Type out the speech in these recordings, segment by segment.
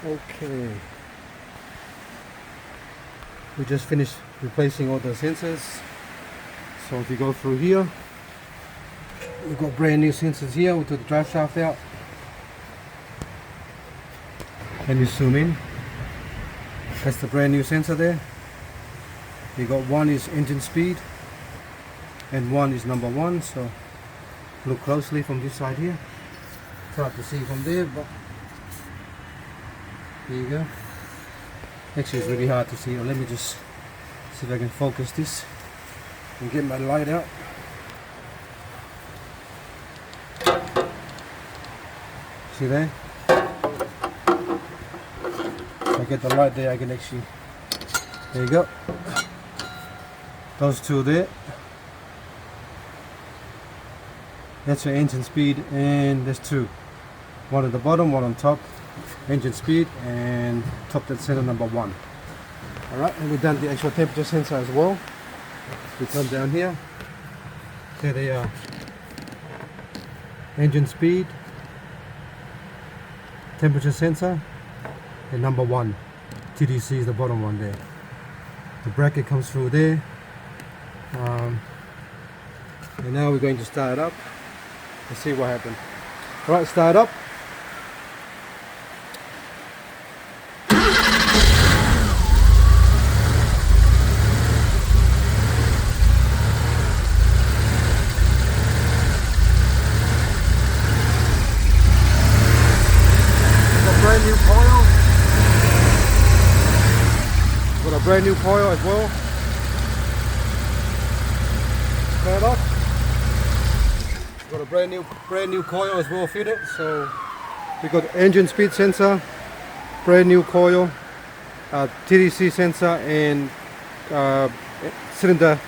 Okay, we just finished replacing all the sensors. So if you go through here, we've got brand new sensors here. We took the drive shaft out. Can you zoom in? That's the brand new sensor there. You got one is engine speed and one is number one. So look closely from this side here. It's hard to see from there, but there you go. Actually, it's really hard to see. Let me just see if I can focus this and get my light out. See there? If I get the light there, I can actually, there you go. Those two there. That's your engine speed, and there's two. One at the bottom, one on top. Engine speed and top dead center number one. Alright, and we've done the actual temperature sensor as well. We come down here. There they are. Engine speed, temperature sensor, and number one. TDC is the bottom one there. The bracket comes through there. And now we're going to start it up. Let's see what happens. Alright, start up. Brand new coil. Got a brand new coil as well. Start off. Got a brand new coil as well fitted. So we got engine speed sensor, brand new coil, TDC sensor, and cylinder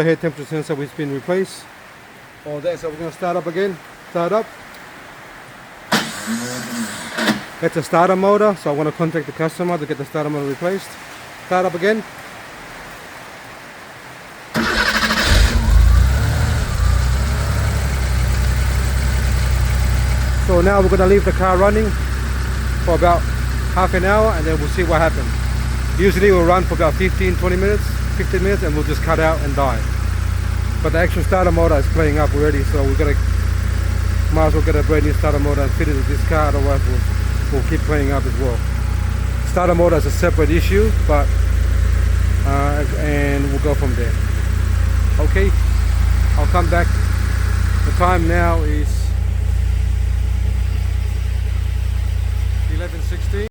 head temperature sensor which has been replaced. All that. So we're gonna start up again. Start up. That's a starter motor, so I want to contact the customer to get the starter motor replaced. Start up again. So now we're going to leave the car running for about half an hour and then we'll see what happens. Usually we'll run for about 15 minutes and we'll just cut out and die. But the actual starter motor is playing up already, so we're going to might as well get a brand new starter motor and fit it to this car, otherwise we'll keep playing up as well. Starter motor is a separate issue, but and we'll go from there. Okay, I'll come back. The time now is 11:16.